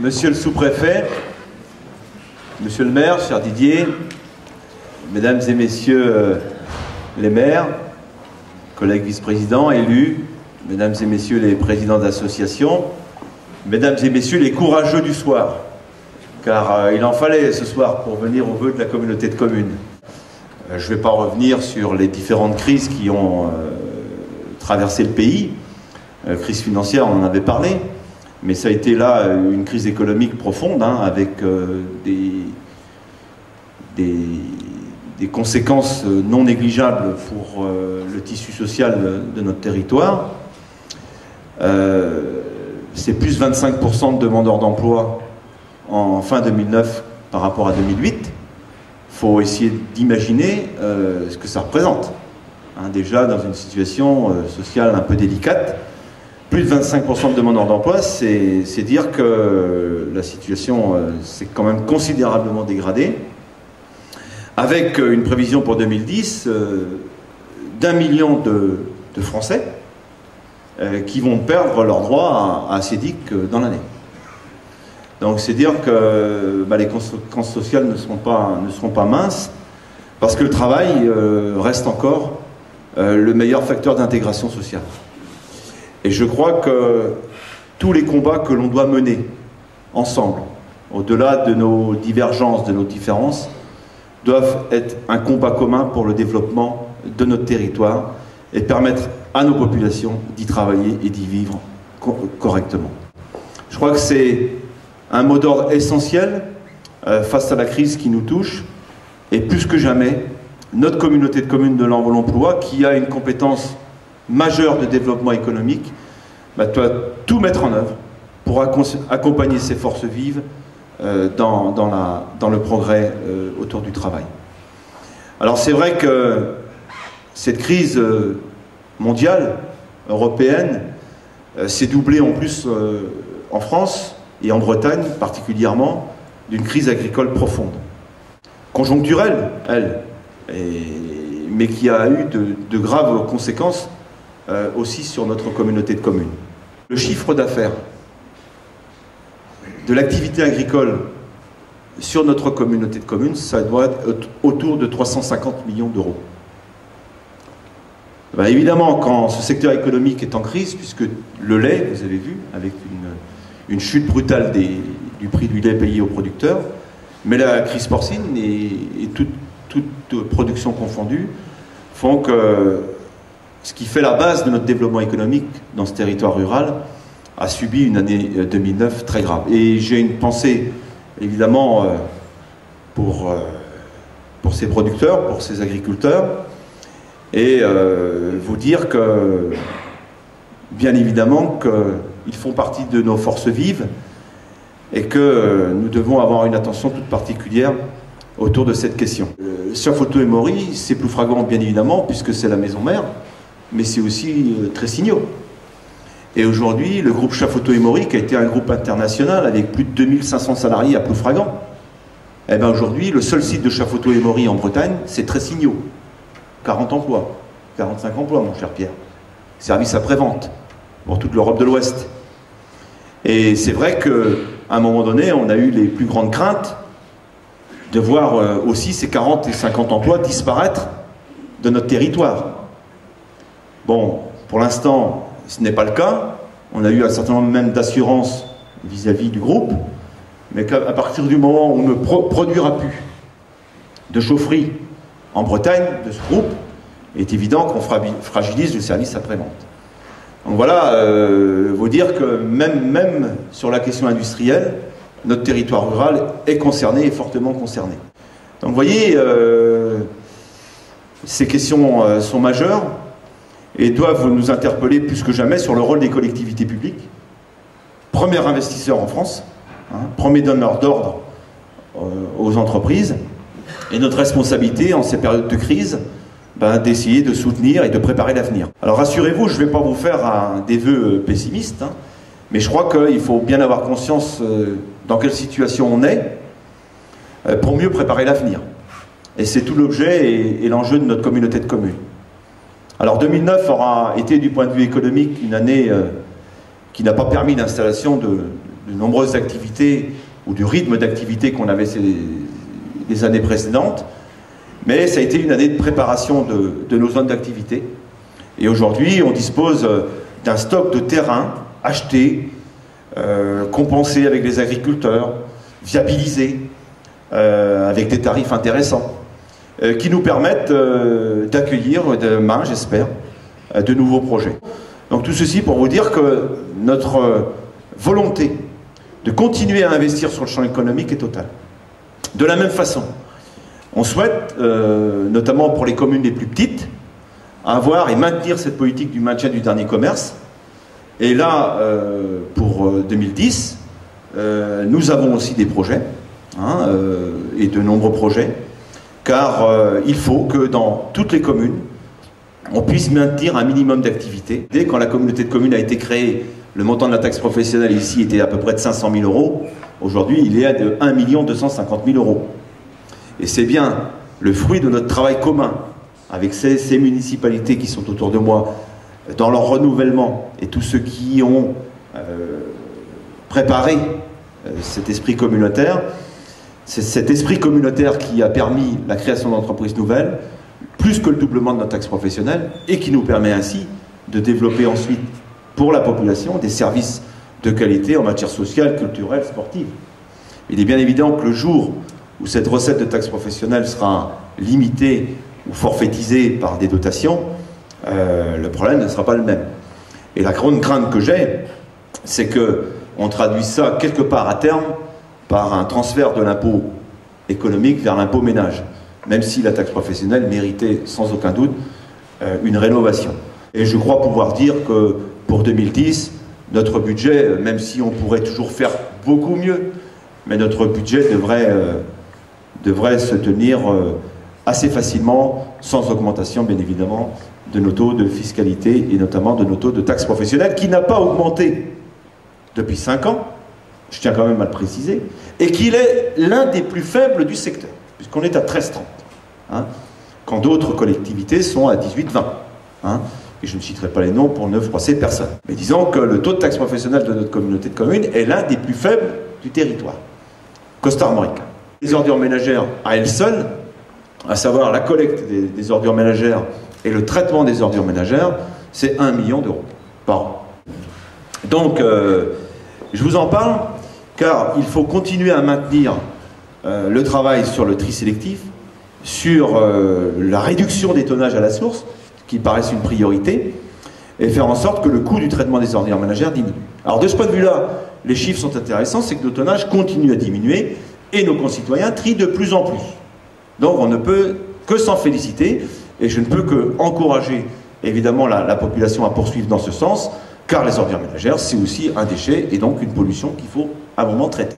Monsieur le sous-préfet, monsieur le maire, cher Didier, mesdames et messieurs les maires, collègues vice-présidents, élus, mesdames et messieurs les présidents d'associations, mesdames et messieurs les courageux du soir, car il en fallait ce soir pour venir au vœu de la communauté de communes. Je ne vais pas revenir sur les différentes crises qui ont traversé le pays. Crise financière, on en avait parlé, mais ça a été là une crise économique profonde, avec des conséquences non négligeables pour le tissu social de notre territoire. C'est plus 25% de demandeurs d'emploi en fin 2009 par rapport à 2008. Il faut essayer d'imaginer ce que ça représente. Déjà dans une situation sociale un peu délicate, plus de 25% de demandeurs d'emploi, c'est dire que la situation s'est quand même considérablement dégradée, avec une prévision pour 2010 d'1 million de Français qui vont perdre leur droit à CEDIC dans l'année. Donc c'est dire que les conséquences sociales ne seront pas minces, parce que le travail reste encore le meilleur facteur d'intégration sociale. Et je crois que tous les combats que l'on doit mener ensemble, au-delà de nos divergences, de nos différences, doivent être un combat commun pour le développement de notre territoire et permettre à nos populations d'y travailler et d'y vivre correctement. Je crois que c'est un mot d'ordre essentiel face à la crise qui nous touche, et plus que jamais, notre communauté de communes de l'Envolon-Plouha, qui a une compétence majeure de développement économique, doit tout mettre en œuvre pour accompagner ces forces vives dans le progrès autour du travail. Alors c'est vrai que cette crise mondiale, européenne, s'est doublée en plus en France et en Bretagne particulièrement d'une crise agricole profonde. Conjoncturelle, elle, mais qui a eu de graves conséquences aussi sur notre communauté de communes. Le chiffre d'affaires de l'activité agricole sur notre communauté de communes, ça doit être autour de 350 millions d'euros. Évidemment, quand ce secteur économique est en crise, puisque le lait, vous avez vu, avec une chute brutale du prix du lait payé aux producteurs, mais la crise porcine et toute production confondue font que ce qui fait la base de notre développement économique dans ce territoire rural a subi une année 2009 très grave. Et j'ai une pensée, évidemment, pour ces producteurs, pour ces agriculteurs, et vous dire que, bien évidemment, qu'ils font partie de nos forces vives et que nous devons avoir une attention toute particulière autour de cette question. Chaffautaud et Maury, c'est Ploufragan, bien évidemment, puisque c'est la maison mère, mais c'est aussi Tressigno. Et aujourd'hui, le groupe Chaffautaud et Maury, qui a été un groupe international avec plus de 2500 salariés à Ploufragan, aujourd'hui, le seul site de Chaffautaud et Maury en Bretagne, c'est Tressigno. 40 emplois, 45 emplois, mon cher Pierre. Service après-vente pour toute l'Europe de l'Ouest. Et c'est vrai qu'à un moment donné, on a eu les plus grandes craintes de voir aussi ces 40 et 50 emplois disparaître de notre territoire. Bon, pour l'instant, ce n'est pas le cas. On a eu un certain nombre même d'assurances vis-à-vis du groupe, mais qu'à partir du moment où on ne produira plus de chaufferie en Bretagne de ce groupe, il est évident qu'on fragilise le service après-vente. Donc voilà, vous dire que même sur la question industrielle, notre territoire rural est concerné, et fortement concerné. Donc vous voyez, ces questions sont majeures et doivent nous interpeller plus que jamais sur le rôle des collectivités publiques. Premier investisseur en France, premier donneur d'ordre aux entreprises, et notre responsabilité en ces périodes de crise, d'essayer de soutenir et de préparer l'avenir. Alors rassurez-vous, je ne vais pas vous faire des vœux pessimistes, mais je crois qu'il faut bien avoir conscience dans quelle situation on est pour mieux préparer l'avenir. Et c'est tout l'objet et l'enjeu de notre communauté de communes. Alors 2009 aura été, du point de vue économique, une année qui n'a pas permis l'installation de nombreuses activités ou du rythme d'activité qu'on avait les années précédentes, mais ça a été une année de préparation de nos zones d'activité. Et aujourd'hui, on dispose d'un stock de terrain acheté, compensé avec les agriculteurs, viabilisé, avec des tarifs intéressants, qui nous permettent d'accueillir demain, j'espère, de nouveaux projets. Donc tout ceci pour vous dire que notre volonté de continuer à investir sur le champ économique est totale. De la même façon, on souhaite, notamment pour les communes les plus petites, avoir et maintenir cette politique du maintien du dernier commerce. Et là, pour 2010, nous avons aussi des projets, et de nombreux projets, car il faut que dans toutes les communes, on puisse maintenir un minimum d'activité. Dès quand la communauté de communes a été créée, le montant de la taxe professionnelle ici était à peu près de 500 000 €. Aujourd'hui, il est à de 1 250 000 €. Et c'est bien le fruit de notre travail commun avec ces municipalités qui sont autour de moi, dans leur renouvellement, et tous ceux qui ont préparé cet esprit communautaire. C'est cet esprit communautaire qui a permis la création d'entreprises nouvelles, plus que le doublement de notre taxe professionnelle, et qui nous permet ainsi de développer ensuite pour la population des services de qualité en matière sociale, culturelle, sportive. Il est bien évident que le jour où cette recette de taxe professionnelle sera limitée ou forfaitisée par des dotations, le problème ne sera pas le même. Et la grande crainte que j'ai, c'est qu'on traduise ça quelque part à terme par un transfert de l'impôt économique vers l'impôt ménage, même si la taxe professionnelle méritait sans aucun doute une rénovation. Et je crois pouvoir dire que pour 2010, notre budget, même si on pourrait toujours faire beaucoup mieux, mais notre budget devrait se tenir assez facilement, sans augmentation bien évidemment, de nos taux de fiscalité et notamment de nos taux de taxes professionnelles, qui n'a pas augmenté depuis 5 ans, je tiens quand même à le préciser, et qu'il est l'un des plus faibles du secteur, puisqu'on est à 13,30, quand d'autres collectivités sont à 18,20. Et je ne citerai pas les noms pour ne froisser personne. Mais disons que le taux de taxe professionnelle de notre communauté de communes est l'un des plus faibles du territoire costarmoricain. Les ordures ménagères à elles seules, à savoir la collecte des ordures ménagères et le traitement des ordures ménagères, c'est 1 million d'euros par an. Donc, je vous en parle car il faut continuer à maintenir le travail sur le tri sélectif, sur la réduction des tonnages à la source, qui paraissent une priorité, et faire en sorte que le coût du traitement des ordures ménagères diminue. Alors de ce point de vue-là, les chiffres sont intéressants, c'est que nos tonnages continuent à diminuer et nos concitoyens trient de plus en plus. Donc on ne peut que s'en féliciter, et je ne peux que encourager évidemment la population à poursuivre dans ce sens, car les ordures ménagères, c'est aussi un déchet et donc une pollution qu'il faut à un moment traiter.